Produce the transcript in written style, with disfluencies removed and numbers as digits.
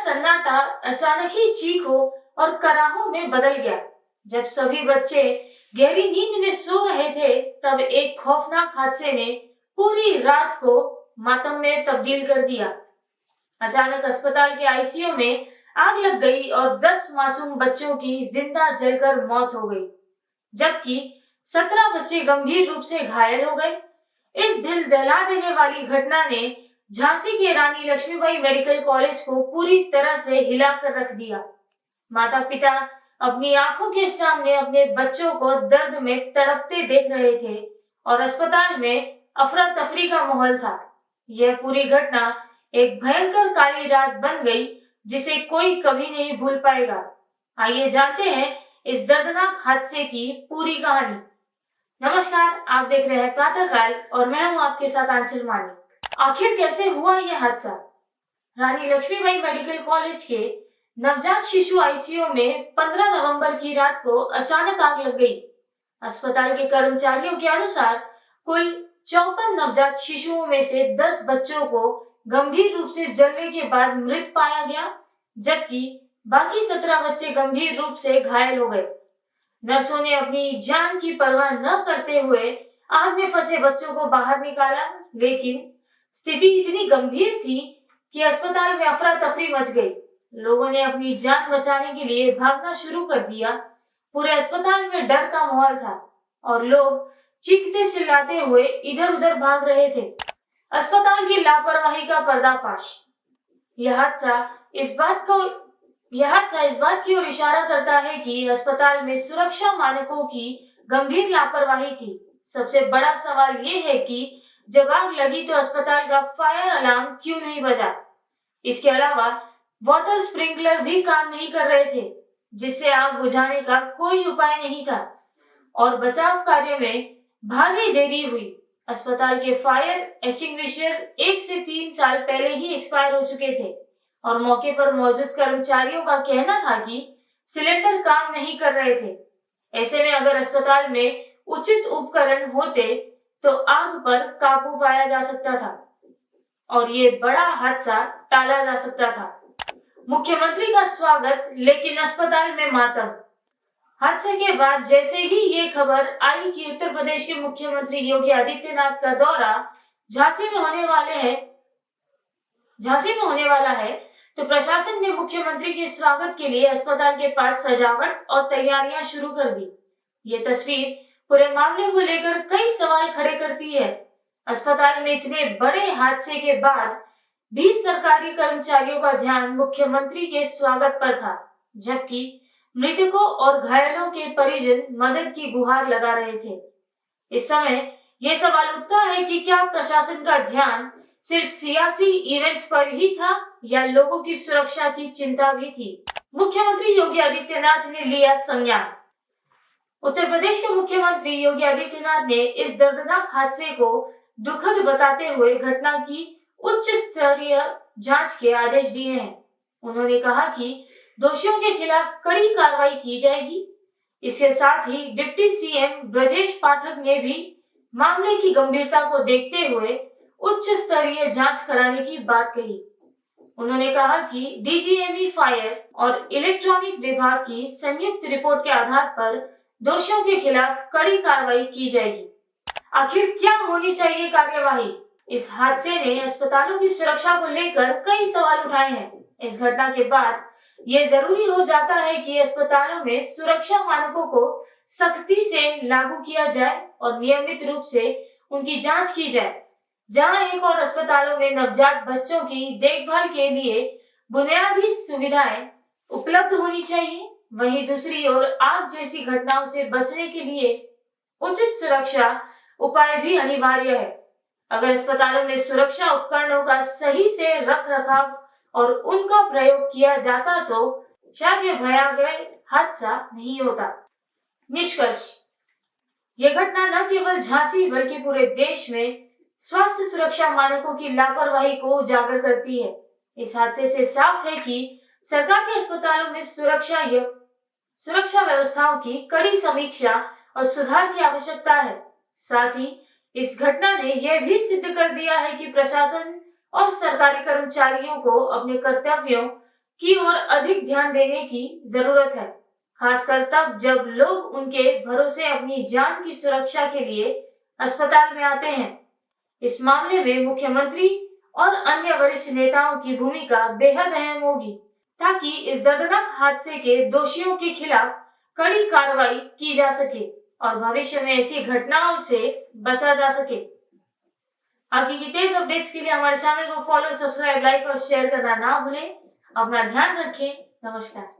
सन्नाटा अचानक ही चीखों और कराहों में बदल गया। जब सभी बच्चे गहरी नींद में सो रहे थे, तब एक खौफनाक हादसे ने पूरी रात को मातम में तब्दील कर दिया। अचानक अस्पताल के आईसीयू में आग लग गई और 10 मासूम बच्चों की जिंदा जलकर मौत हो गई, जबकि 17 बच्चे गंभीर रूप से घायल हो गए। इस दिल दहला देने वाली घटना ने झांसी के रानी लक्ष्मीबाई मेडिकल कॉलेज को पूरी तरह से हिलाकर रख दिया। माता पिता अपनी आंखों के सामने अपने बच्चों को दर्द में तड़पते देख रहे थे और अस्पताल में अफरा तफरी का माहौल था। यह पूरी घटना एक भयंकर काली रात बन गई, जिसे कोई कभी नहीं भूल पाएगा। आइए जानते हैं इस दर्दनाक हादसे की पूरी कहानी। नमस्कार, आप देख रहे हैं प्रातःकाल और मैं हूं आपके साथ आंचल मानिक। आखिर कैसे हुआ यह हादसा? रानी लक्ष्मीबाई मेडिकल कॉलेज के नवजात शिशु आईसीयू में 15 नवंबर की रात को अचानक आग लग गई। अस्पताल के कर्मचारियों के अनुसार कुल 54 नवजात शिशुओं में से 10 बच्चों को गंभीर रूप से जलने के बाद मृत पाया गया, जबकि बाकी 17 बच्चे गंभीर रूप से घायल हो गए। नर्सों ने अपनी जान की परवाह न करते हुए आग में फंसे बच्चों को बाहर निकाला, लेकिन स्थिति इतनी गंभीर थी कि अस्पताल में अफरा तफरी मच गई। लोगों ने अपनी जान बचाने के लिए भागना शुरू कर दिया। पूरे अस्पताल में डर का माहौल था और लोग चीखते चिल्लाते हुए इधर उधर भाग रहे थे। अस्पताल की लापरवाही का पर्दाफाश। यह हादसा इस बात की ओर इशारा करता है कि अस्पताल में सुरक्षा मानकों की गंभीर लापरवाही थी। सबसे बड़ा सवाल ये है कि जब आग लगी तो अस्पताल का फायर अलार्म क्यों नहीं बजा? इसके अलावा वाटर स्प्रिंकलर भी काम नहीं कर रहे थे, जिससे आग बुझाने का कोई उपाय नहीं था और बचाव कार्य में भारी देरी हुई। अस्पताल के फायर एक्सटिंग्विशर 1 से 3 साल पहले ही एक्सपायर हो चुके थे और मौके पर मौजूद कर्मचारियों का कहना था कि सिलेंडर काम नहीं कर रहे थे। ऐसे में अगर अस्पताल में उचित उपकरण होते तो आग पर काबू पाया जा सकता था और ये बड़ा हादसा टाला जा सकता था। मुख्यमंत्री का स्वागत, लेकिन अस्पताल में मातम। हादसे के बाद जैसे ही ये खबर आई कि उत्तर प्रदेश के मुख्यमंत्री योगी आदित्यनाथ का दौरा झांसी में होने वाला है, तो प्रशासन ने मुख्यमंत्री के स्वागत के लिए अस्पताल के पास सजावट और तैयारियां शुरू कर दी। ये तस्वीर पूरे मामले को लेकर कई सवाल खड़े करती है। अस्पताल में इतने बड़े हादसे के बाद भी सरकारी कर्मचारियों का ध्यान मुख्यमंत्री के स्वागत पर था, जबकि मृतकों और घायलों के परिजन मदद की गुहार लगा रहे थे। इस समय यह सवाल उठता है कि क्या प्रशासन का ध्यान सिर्फ सियासी इवेंट्स पर ही था या लोगों की सुरक्षा की चिंता भी थी? मुख्यमंत्री योगी आदित्यनाथ ने लिया संज्ञान। उत्तर प्रदेश के मुख्यमंत्री योगी आदित्यनाथ ने इस दर्दनाक हादसे को दुखद बताते हुए घटना की उच्च स्तरीय जांच के आदेश दिए हैं। उन्होंने कहा कि दोषियों के खिलाफ कड़ी कार्रवाई की जाएगी। इसके साथ ही डिप्टी सीएम ब्रजेश पाठक ने भी मामले की गंभीरता को देखते हुए उच्च स्तरीय जांच कराने की बात कही। उन्होंने कहा कि डीजीएमई फायर और इलेक्ट्रॉनिक विभाग की संयुक्त रिपोर्ट के आधार पर दोषियों के खिलाफ कड़ी कार्रवाई की जाएगी। आखिर क्या होनी चाहिए कार्यवाही? इस हादसे ने अस्पतालों की सुरक्षा को लेकर कई सवाल उठाए हैं। इस घटना के बाद ये जरूरी हो जाता है कि अस्पतालों में सुरक्षा मानकों को सख्ती से लागू किया जाए और नियमित रूप से उनकी जांच की जाए। जहां एक और अस्पतालों में नवजात बच्चों की देखभाल के लिए बुनियादी सुविधाएं उपलब्ध होनी चाहिए, वहीं दूसरी ओर आग जैसी घटनाओं से बचने के लिए उचित सुरक्षा उपाय भी अनिवार्य है। अगर अस्पतालों में सुरक्षा उपकरणों का सही से रख रखाव और उनका प्रयोग किया जाता तो शायद यह भयावह हादसा नहीं होता। निष्कर्ष, यह घटना न केवल झांसी बल्कि पूरे देश में स्वास्थ्य सुरक्षा मानकों की लापरवाही को उजागर करती है। इस हादसे से साफ है कि सरकार के अस्पतालों में सुरक्षा व्यवस्थाओं की कड़ी समीक्षा और सुधार की आवश्यकता है। साथ ही इस घटना ने यह भी सिद्ध कर दिया है कि प्रशासन और सरकारी कर्मचारियों को अपने कर्तव्यों की ओर अधिक ध्यान देने की जरूरत है, खासकर तब जब लोग उनके भरोसे अपनी जान की सुरक्षा के लिए अस्पताल में आते हैं। इस मामले में मुख्यमंत्री और अन्य वरिष्ठ नेताओं की भूमिका बेहद अहम होगी, ताकि इस दर्दनाक हादसे के दोषियों के खिलाफ कड़ी कार्रवाई की जा सके और भविष्य में ऐसी घटनाओं से बचा जा सके। आगे की तेज अपडेट्स के लिए हमारे चैनल को फॉलो, सब्सक्राइब, लाइक और शेयर करना ना भूलें। अपना ध्यान रखें। नमस्कार।